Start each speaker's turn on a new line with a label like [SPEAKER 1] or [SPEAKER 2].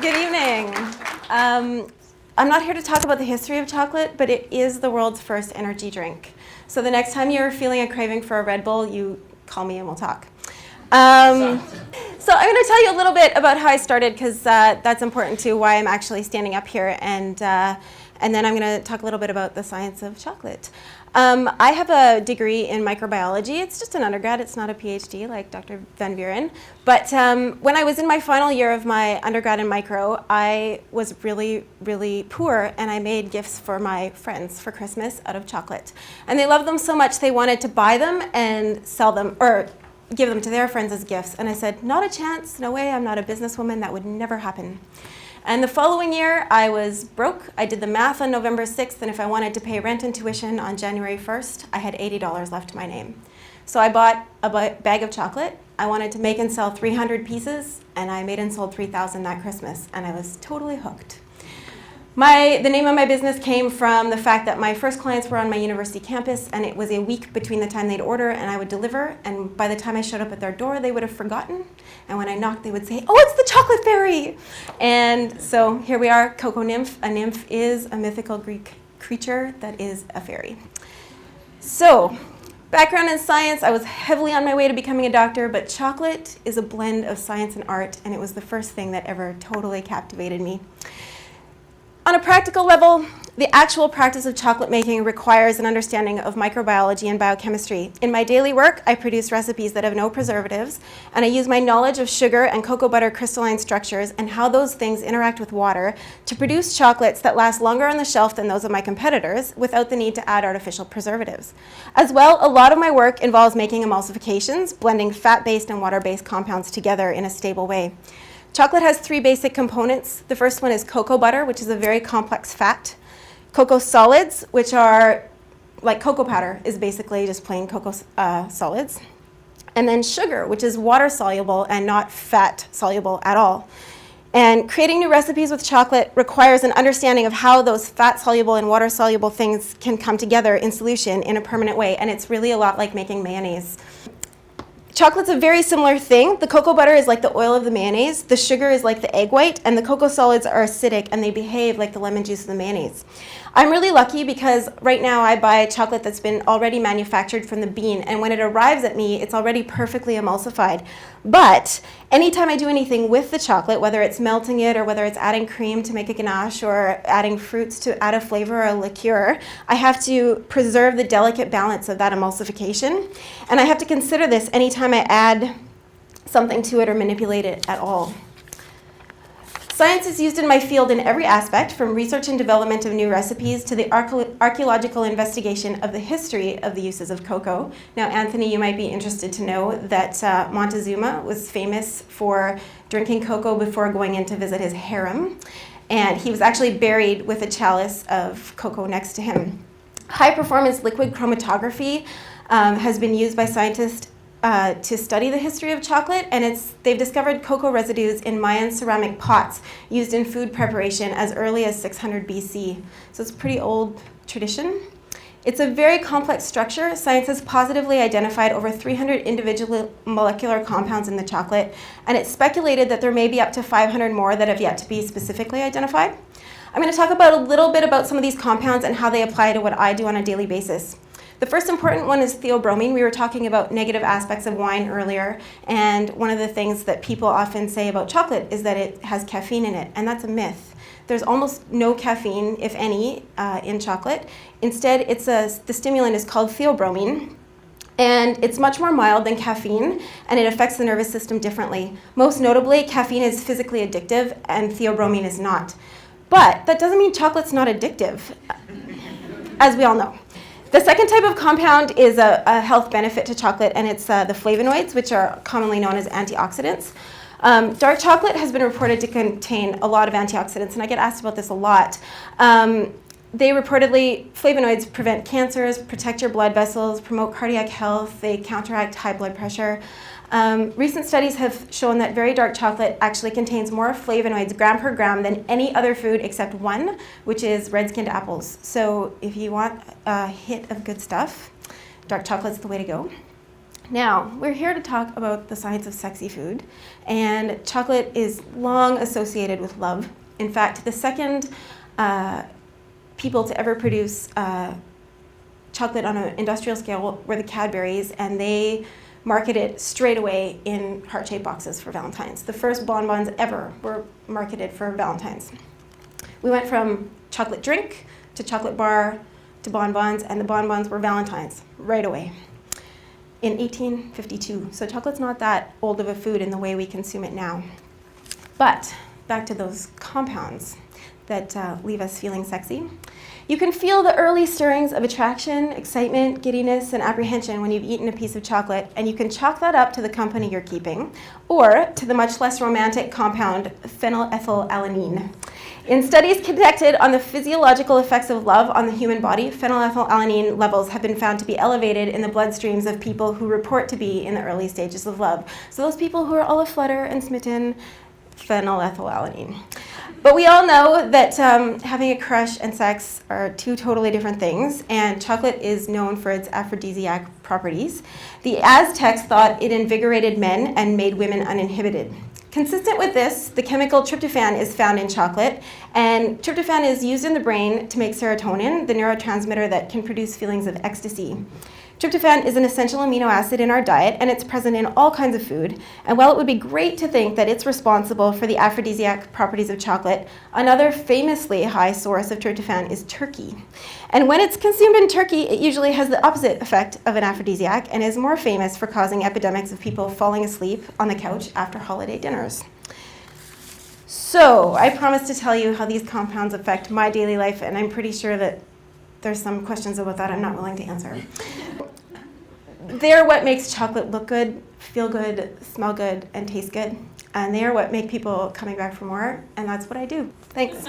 [SPEAKER 1] Good evening. I'm not here to talk about the history of chocolate, but it is the world's first energy drink. So the next time you're feeling a craving for a Red Bull, you call me and we'll talk. So I'm going to tell you a little bit about how I started, because that's important to why I'm actually standing up here, and then I'm going to talk a little bit about the science of chocolate. I have a degree in microbiology. It's just an undergrad. It's not a PhD like Dr. Van Buren. But when I was in my final year of my undergrad in micro, I was really, really poor, and I made gifts for my friends for Christmas out of chocolate. And they loved them so much they wanted to buy them and sell them, or give them to their friends as gifts. And I said, not a chance, no way, I'm not a businesswoman, that would never happen. And the following year, I was broke. I did the math on November 6th, and if I wanted to pay rent and tuition on January 1st, I had $80 left to my name. So I bought a bag of chocolate. I wanted to make and sell 300 pieces, and I made and sold 3,000 that Christmas, and I was totally hooked. The name of my business came from the fact that my first clients were on my university campus, and it was a week between the time they'd order and I would deliver, and by the time I showed up at their door, they would have forgotten. And when I knocked, they would say, "Oh, it's the chocolate fairy!" And so here we are, CocoaNymph. A nymph is a mythical Greek creature that is a fairy. So, background in science, I was heavily on my way to becoming a doctor, but chocolate is a blend of science and art, and it was the first thing that ever totally captivated me. On a practical level, the actual practice of chocolate making requires an understanding of microbiology and biochemistry. In my daily work, I produce recipes that have no preservatives, and I use my knowledge of sugar and cocoa butter crystalline structures and how those things interact with water to produce chocolates that last longer on the shelf than those of my competitors without the need to add artificial preservatives. As well, a lot of my work involves making emulsifications, blending fat-based and water-based compounds together in a stable way. Chocolate has three basic components. The first one is cocoa butter, which is a very complex fat. Cocoa solids, which are like cocoa powder, is basically just plain cocoa solids. And then sugar, which is water soluble and not fat soluble at all. And creating new recipes with chocolate requires an understanding of how those fat soluble and water soluble things can come together in solution in a permanent way. And it's really a lot like making mayonnaise. Chocolate's a very similar thing. The cocoa butter is like the oil of the mayonnaise, the sugar is like the egg white, and the cocoa solids are acidic and they behave like the lemon juice of the mayonnaise. I'm really lucky because right now I buy chocolate that's been already manufactured from the bean, and when it arrives at me, it's already perfectly emulsified. But anytime I do anything with the chocolate, whether it's melting it or whether it's adding cream to make a ganache or adding fruits to add a flavor or a liqueur, I have to preserve the delicate balance of that emulsification. And I have to consider this anytime I add something to it or manipulate it at all. Science is used in my field in every aspect, from research and development of new recipes to the archaeological investigation of the history of the uses of cocoa. Now, Anthony, you might be interested to know that Montezuma was famous for drinking cocoa before going in to visit his harem, and he was actually buried with a chalice of cocoa next to him. High-performance liquid chromatography has been used by scientists to study the history of chocolate, and they've discovered cocoa residues in Mayan ceramic pots used in food preparation as early as 600 BC. So it's a pretty old tradition. It's a very complex structure. Science has positively identified over 300 individual molecular compounds in the chocolate, and it's speculated that there may be up to 500 more that have yet to be specifically identified. I'm going to talk about a little bit about some of these compounds and how they apply to what I do on a daily basis. The first important one is theobromine. We were talking about negative aspects of wine earlier, and one of the things that people often say about chocolate is that it has caffeine in it, and that's a myth. There's almost no caffeine, if any, in chocolate. Instead, the stimulant is called theobromine, and it's much more mild than caffeine, and it affects the nervous system differently. Most notably, caffeine is physically addictive, and theobromine is not. But that doesn't mean chocolate's not addictive, as we all know. The second type of compound is a health benefit to chocolate, and it's the flavonoids, which are commonly known as antioxidants. Dark chocolate has been reported to contain a lot of antioxidants, and I get asked about this a lot. Flavonoids prevent cancers, protect your blood vessels, promote cardiac health, they counteract high blood pressure. Recent studies have shown that very dark chocolate actually contains more flavonoids gram per gram than any other food except one, which is red-skinned apples. So if you want a hit of good stuff, dark chocolate's the way to go. Now, we're here to talk about the science of sexy food, and chocolate is long associated with love. In fact, the second people to ever produce chocolate on an industrial scale were the Cadburys, and they market it straight away in heart-shaped boxes for Valentine's. The first bonbons ever were marketed for Valentine's. We went from chocolate drink to chocolate bar to bonbons, and the bonbons were Valentine's right away in 1852. So chocolate's not that old of a food in the way we consume it now. But back to those compounds that leave us feeling sexy. You can feel the early stirrings of attraction, excitement, giddiness, and apprehension when you've eaten a piece of chocolate, and you can chalk that up to the company you're keeping, or to the much less romantic compound phenylethylalanine. In studies conducted on the physiological effects of love on the human body, phenylethylalanine levels have been found to be elevated in the bloodstreams of people who report to be in the early stages of love. So those people who are all aflutter and smitten, phenylethylalanine. But we all know that having a crush and sex are two totally different things, and chocolate is known for its aphrodisiac properties. The Aztecs thought it invigorated men and made women uninhibited. Consistent with this, the chemical tryptophan is found in chocolate, and tryptophan is used in the brain to make serotonin, the neurotransmitter that can produce feelings of ecstasy. Tryptophan is an essential amino acid in our diet, and it's present in all kinds of food. And while it would be great to think that it's responsible for the aphrodisiac properties of chocolate, another famously high source of tryptophan is turkey. And when it's consumed in turkey, it usually has the opposite effect of an aphrodisiac and is more famous for causing epidemics of people falling asleep on the couch after holiday dinners. So I promised to tell you how these compounds affect my daily life, and I'm pretty sure that there's some questions about that I'm not willing to answer. They're what makes chocolate look good, feel good, smell good, and taste good. And they are what make people coming back for more, and that's what I do. Thanks.